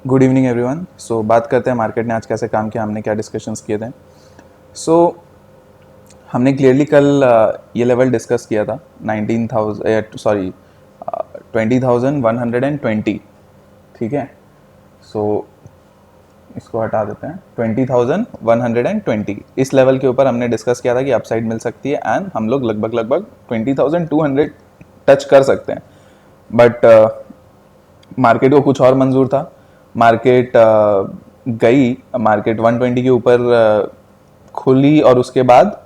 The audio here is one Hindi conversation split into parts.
Good evening everyone. सो बात करते हैं मार्केट ने आज कैसे काम किया, हमने क्या डिस्कशंस किए थे। सो हमने क्लियरली कल ये लेवल डिस्कस किया था 20,120। ठीक है। सो इसको हटा देते हैं। 20,120 इस लेवल के ऊपर हमने डिस्कस किया था कि अपसाइड मिल सकती है एंड हम लोग लगभग 20,200 टच कर सकते हैं। बट मार्केट को कुछ और मंजूर था। मार्केट गई, मार्केट 120 के ऊपर खुली और उसके बाद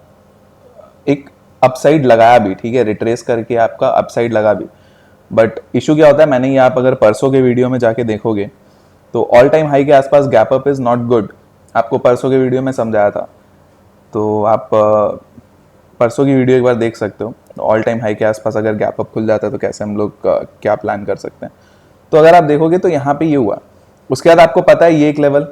एक अपसाइड लगाया भी। ठीक है, रिट्रेस करके आपका अपसाइड लगा भी। बट इशू क्या होता है, मैंने ये आप अगर परसों के वीडियो में जाके देखोगे तो ऑल टाइम हाई के आसपास gap up is not good. आपको परसों के वीडियो में समझाया था, तो आप परसों की वीडियो एक बार देख सकते हो। ऑल टाइम हाई के आसपास अगर गैप अप खुल जाता है तो कैसे हम लोग क्या प्लान कर सकते हैं। तो अगर आप देखोगे तो यहाँ पे ये हुआ। उसके बाद आपको पता है ये एक लेवल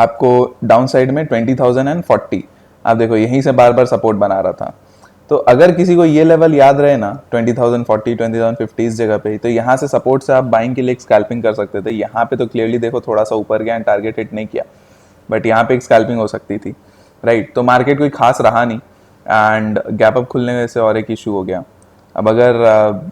आपको डाउन साइड में 20,040, आप देखो यहीं से बार बार सपोर्ट बना रहा था। तो अगर किसी को ये लेवल याद रहे ना 20,040 20,050 इस जगह पे, तो यहाँ से सपोर्ट से आप बाइंग के लिए एक स्कैल्पिंग कर सकते थे। यहाँ पे तो क्लियरली देखो थोड़ा सा ऊपर गया एंड टारगेट हिट नहीं किया, बट यहाँ पे एक स्कैल्पिंग हो सकती थी। राइट, तो मार्केट कोई खास रहा नहीं एंड गैप अप खुलने से और एक इशू हो गया। अब अगर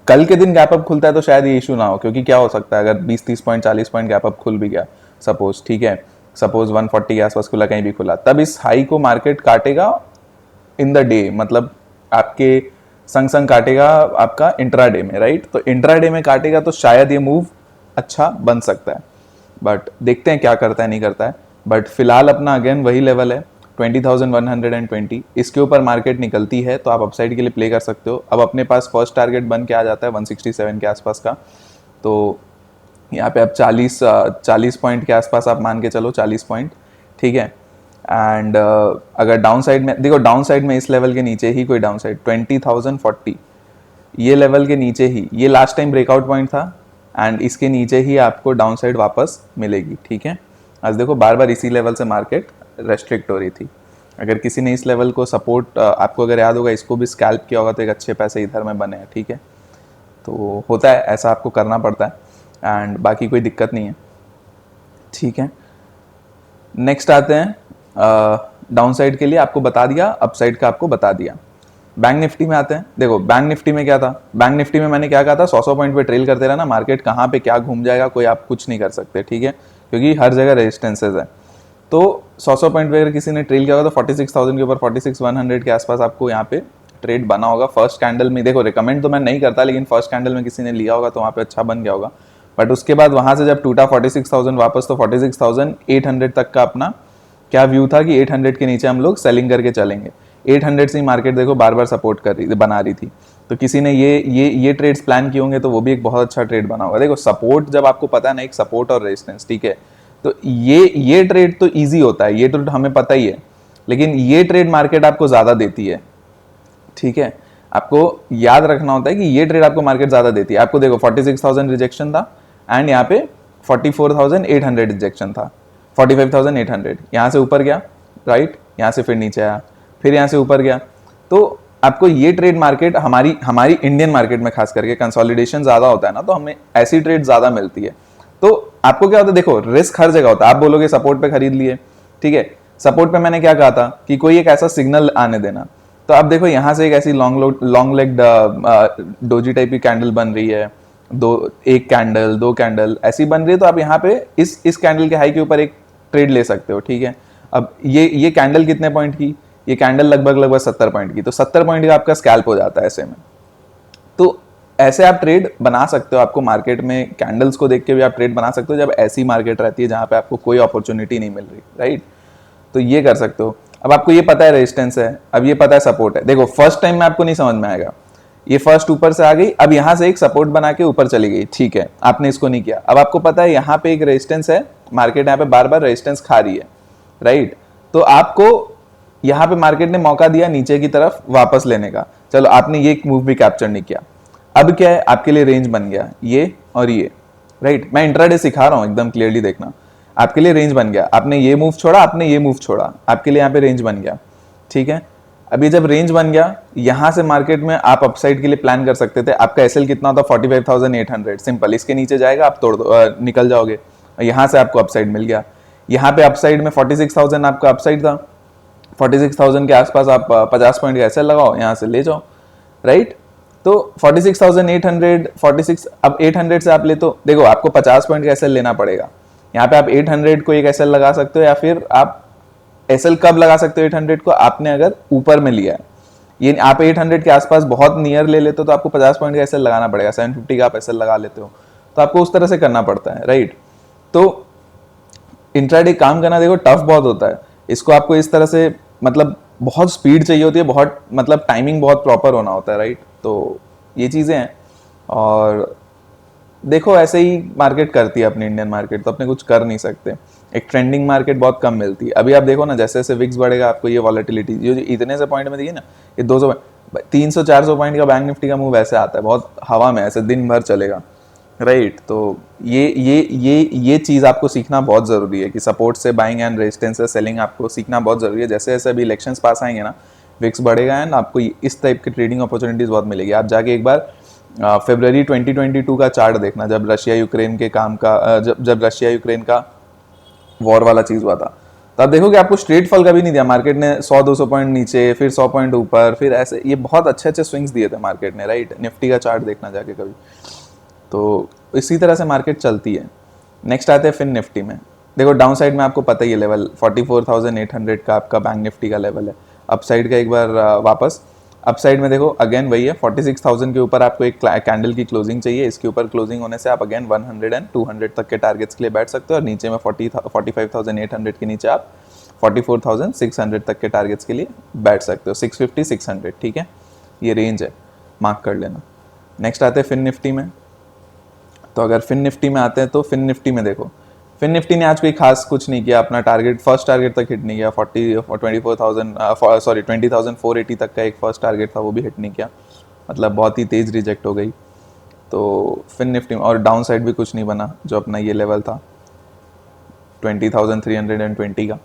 कल के दिन गैप अप खुलता है तो शायद ये इशू ना हो, क्योंकि क्या हो सकता है अगर 20-30 पॉइंट 40 पॉइंट गैप अप खुल भी गया सपोज, ठीक है, सपोज 140 के आसपास खुला, कहीं भी खुला, तब इस हाई को मार्केट काटेगा इन द डे, मतलब आपके संग संग काटेगा आपका इंट्राडे में। राइट, तो इंट्राडे में काटेगा तो शायद ये मूव अच्छा बन सकता है, बट देखते हैं क्या करता है नहीं करता है। बट फिलहाल अपना अगेन वही लेवल है 20,120। इसके ऊपर मार्केट निकलती है तो आप अपसाइड के लिए प्ले कर सकते हो। अब अपने पास फर्स्ट टारगेट बन के आ जाता है 167 के आसपास का, तो यहाँ पे आप 40 पॉइंट के आसपास आप मान के चलो, 40 पॉइंट। ठीक है, एंड अगर डाउन साइड में देखो, डाउन साइड में इस लेवल के नीचे ही कोई डाउन साइड 20,040, ये लेवल के नीचे ही ये लास्ट टाइम ब्रेकआउट पॉइंट था एंड इसके नीचे ही आपको डाउन साइड वापस मिलेगी। ठीक है, आज देखो बार बार इसी लेवल से मार्केट रेस्ट्रिक्ट हो रही थी। अगर किसी ने इस लेवल को सपोर्ट, आपको अगर याद होगा, इसको भी स्कैल्प किया होगा तो एक अच्छे पैसे इधर में बने हैं। ठीक है, तो होता है ऐसा, आपको करना पड़ता है एंड बाकी कोई दिक्कत नहीं है। ठीक है, नेक्स्ट आते हैं डाउन साइड के लिए आपको बता दिया, अप साइड का आपको बता दिया। बैंक निफ्टी में आते हैं। देखो बैंक निफ्टी में क्या था, बैंक निफ्टी में मैंने क्या कहा था, 100 पॉइंट पे ट्रेल करते रहना, मार्केट कहाँ पे क्या घूम जाएगा कोई आप कुछ नहीं कर सकते। ठीक है, क्योंकि हर जगह रेजिस्टेंसेज है। तो 100 पॉइंट पे अगर किसी ने ट्रेल किया होगा तो 46,000 के ऊपर 46,100 के आसपास आपको यहाँ पे ट्रेड बना होगा। फर्स्ट कैंडल में देखो, रिकमेंड तो मैं नहीं करता, लेकिन फर्स्ट कैंडल में किसी ने लिया होगा तो वहाँ पे अच्छा बन गया होगा। बट उसके बाद वहाँ से जब टूटा 46,000 वापस, तो 46,800 तक का अपना क्या व्यू था कि 800 के नीचे हम लोग सेलिंग करके चलेंगे। 800 से ही मार्केट देखो बार बार सपोर्ट कर रही बना रही थी। तो किसी ने ये ट्रेड्स प्लान किए होंगे तो वो भी एक बहुत अच्छा ट्रेड बना होगा। देखो सपोर्ट जब आपको पता है ना, एक सपोर्ट और रेजिस्टेंस, ठीक है, तो ये ट्रेड तो इजी होता है, ये तो हमें पता ही है, लेकिन ये ट्रेड मार्केट आपको ज्यादा देती है। ठीक है, आपको याद रखना होता है कि ये ट्रेड आपको मार्केट ज्यादा देती है। आपको देखो 46,000 रिजेक्शन था एंड यहाँ पे 44,800 रिजेक्शन था, 45,800 यहाँ से ऊपर गया, राइट, यहाँ से फिर नीचे आया, फिर यहाँ से ऊपर गया। तो आपको ये ट्रेड मार्केट, हमारी इंडियन मार्केट में खास करके कंसोलिडेशन ज्यादा होता है ना, तो हमें ऐसी ट्रेड ज्यादा मिलती है। तो आपको क्या होता है, देखो रिस्क हर जगह होता है। आप बोलोगे सपोर्ट पे खरीद लिए, ठीक है, सपोर्ट पे मैंने क्या कहा था कि कोई एक ऐसा सिग्नल आने देना। तो आप देखो यहाँ से एक ऐसी लॉन्ग लेग डोजी टाइप की कैंडल बन रही है, एक कैंडल, दो कैंडल ऐसी बन रही है, तो आप यहाँ पे इस कैंडल के हाई के ऊपर एक ट्रेड ले सकते हो। ठीक है, अब ये कैंडल कितने पॉइंट की, ये कैंडल लगभग 70 पॉइंट की, तो 70 पॉइंट का आपका स्कैल्प हो जाता है ऐसे में। तो ऐसे आप ट्रेड बना सकते हो। आपको मार्केट में कैंडल्स को देख के भी आप ट्रेड बना सकते हो जब ऐसी मार्केट रहती है जहां पे आपको कोई अपॉर्चुनिटी नहीं मिल रही, राइट, तो ये कर सकते हो। अब आपको ये पता है रेजिस्टेंस है, अब ये पता है सपोर्ट है। देखो फर्स्ट टाइम में आपको नहीं समझ में आएगा, ये फर्स्ट ऊपर से आ गई, अब यहां से एक सपोर्ट बना के ऊपर चली गई, ठीक है, आपने इसको नहीं किया। अब आपको पता है यहाँ पे एक रेजिस्टेंस है, मार्केट यहाँ पे बार बार रेजिस्टेंस खा रही है, राइट, तो आपको यहाँ पे मार्केट ने मौका दिया नीचे की तरफ वापस लेने का, चलो आपने ये मूव भी कैप्चर नहीं किया। अब क्या है, आपके लिए रेंज बन गया ये और ये, राइट, मैं इंट्राडे सिखा रहा हूं, एकदम क्लियरली देखना, आपके लिए रेंज बन गया। आपने ये मूव छोड़ा, आपने ये मूव छोड़ा, आपके लिए यहाँ पे रेंज बन गया। ठीक है, अभी जब रेंज बन गया, यहाँ से मार्केट में आप अपसाइड के लिए प्लान कर सकते थे। आपका एसएल कितना था? 45,800। सिंपल, इसके नीचे जाएगा, आप तोड़ दो, निकल जाओगे। यहाँ से आपको अपसाइड मिल गया। यहाँ पे अपसाइड में 46,000 आपका अपसाइड था। 46,000 के आसपास आप 50 पॉइंट का एसएल लगाओ, यहाँ से ले जाओ, राइट। तो 46,800, 46, अब 800 से आप ले, तो देखो आपको 50 पॉइंट का एसएल लेना पड़ेगा। यहाँ पे आप 800 को एक एसएल लगा सकते हो, या फिर आप एसएल कब लगा सकते हो 800 को? आपने अगर ऊपर में लिया है, ये आप 800 के आसपास बहुत नियर ले लेते हो तो आपको 50 पॉइंट का एसएल लगाना पड़ेगा। 750 का आप एसएल लगा लेते हो, तो आपको उस तरह से करना पड़ता है, राइट। तो इंट्राडे काम करना देखो टफ बहुत होता है। इसको आपको इस तरह से, मतलब बहुत स्पीड चाहिए होती है, बहुत मतलब टाइमिंग बहुत प्रॉपर होना होता है, राइट। तो ये चीज़ें हैं। और देखो ऐसे ही मार्केट करती है अपनी इंडियन मार्केट, तो अपने कुछ कर नहीं सकते। एक ट्रेंडिंग मार्केट बहुत कम मिलती है। अभी आप देखो ना, जैसे जैसे विक्स बढ़ेगा, आपको ये वॉलेटिलिटी जो इतने से पॉइंट में दिए ना, ये 200 300-400 पॉइंट का बैंक निफ्टी का मूव ऐसे आता है, बहुत हवा में, ऐसे दिन भर चलेगा, राइट। तो ये चीज़ आपको सीखना बहुत ज़रूरी है कि सपोर्ट से बाइंग एंड रेजिस्टेंस से सेलिंग आपको सीखना बहुत ज़रूरी है। जैसे जैसे अभी इलेक्शंस पास आएंगे ना, विक्स बढ़ेगा एंड आपको इस टाइप की ट्रेडिंग अपॉर्चुनिटीज़ बहुत मिलेगी। आप जाके एक बार फरवरी 2022 का चार्ट देखना, जब रशिया यूक्रेन के काम का जब रशिया यूक्रेन का वॉर वाला चीज़ हुआ था, तो आप देखोगे आपको स्ट्रेट फॉल कभी नहीं दिया मार्केट ने। 100-200 पॉइंट नीचे, फिर 100 पॉइंट ऊपर, फिर ऐसे ये बहुत अच्छे अच्छे स्विंग्स दिए थे मार्केट ने, राइट। निफ्टी का चार्ट देखना जाके कभी। तो इसी तरह से मार्केट चलती है। नेक्स्ट आते हैं फिन निफ्टी में। देखो डाउन साइड में आपको पता ही है लेवल 44,800 का आपका बैंक निफ्टी का लेवल है। अपसाइड का एक बार वापस अपसाइड में देखो अगेन वही है, 46,000 के ऊपर आपको एक कैंडल की क्लोजिंग चाहिए। इसके ऊपर क्लोजिंग होने से आप अगेन 100 एंड 200 तक के टारगेट्स के लिए बैठ सकते हो, और नीचे में 45,800 के नीचे आप 44,600 तक के टारगेट्स के लिए बैठ सकते हो। 650-600, ठीक है, ये रेंज है, मार्क कर लेना। नेक्स्ट आते हैं फिन निफ्टी में। तो अगर फिन निफ्टी में आते हैं तो फिन निफ्टी में देखो, फिन निफ्टी ने आज कोई खास कुछ नहीं किया, अपना टारगेट फर्स्ट टारगेट तक हिट नहीं किया। 20,480 तक का एक फर्स्ट टारगेट था, वो भी हिट नहीं किया, मतलब बहुत ही तेज़ रिजेक्ट हो गई। तो फिन निफ्टी में और डाउन साइड भी कुछ नहीं बना, जो अपना ये लेवल था 20,320 का,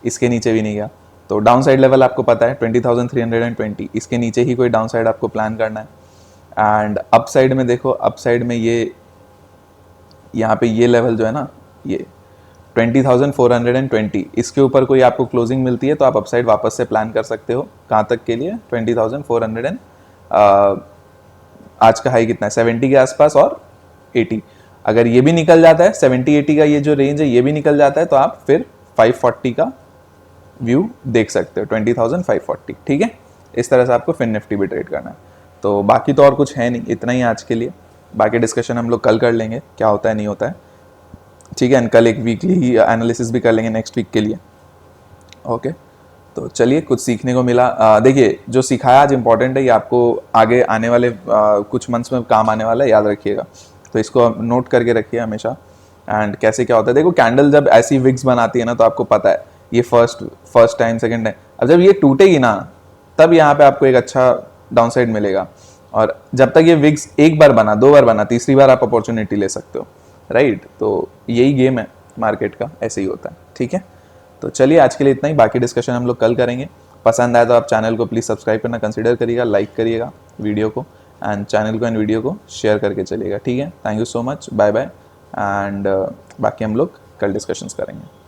इसके नीचे भी नहीं गया। तो डाउन साइड लेवल आपको पता है 20,320, इसके नीचे ही कोई डाउन साइड आपको प्लान करना है। एंड अप साइड में देखो, अप साइड में ये यहाँ पे ये लेवल जो है ना, ये 20,420, इसके ऊपर कोई आपको क्लोजिंग मिलती है तो आप अपसाइड वापस से प्लान कर सकते हो। कहाँ तक के लिए? 20,400 एंड आज का हाई कितना है? 70 के आसपास और 80। अगर ये भी निकल जाता है 70-80 का, ये जो रेंज है ये भी निकल जाता है, तो आप फिर 540 का व्यू देख सकते हो, 20,540, ठीक है। इस तरह से आपको फिन निफ्टी भी ट्रेड करना है। तो बाकी तो और कुछ है नहीं, इतना ही आज के लिए। बाकी डिस्कशन हम लोग कल कर लेंगे, क्या होता है नहीं होता है, ठीक है। कल एक वीकली एनालिसिस भी कर लेंगे नेक्स्ट वीक के लिए, ओके। तो चलिए, कुछ सीखने को मिला। देखिए जो सिखाया आज इंपॉर्टेंट है, ये आपको आगे आने वाले कुछ मंथ्स में काम आने वाला है, याद रखिएगा। तो इसको नोट करके रखिए हमेशा। एंड कैसे क्या होता है, देखो कैंडल जब ऐसी विक्स बनाती है ना, तो आपको पता है ये फर्स्ट टाइम, सेकेंड टाइम, अब जब ये टूटेगी ना, तब यहाँ पे आपको एक अच्छा डाउन साइड मिलेगा। और जब तक ये विक्स एक बार बना, 2 बार बना, तीसरी बार आप अपॉर्चुनिटी ले सकते हो, राइट। तो यही गेम है मार्केट का, ऐसे ही होता है, ठीक है। तो चलिए आज के लिए इतना ही, बाकी डिस्कशन हम लोग कल करेंगे। पसंद आए तो आप चैनल को प्लीज़ सब्सक्राइब करना कंसिडर करिएगा, लाइक करिएगा वीडियो को, एंड चैनल को एंड वीडियो को शेयर करके चलिएगा, ठीक है। Thank you so much, bye bye. And बाकी हम लोग कल डिस्कशंस करेंगे।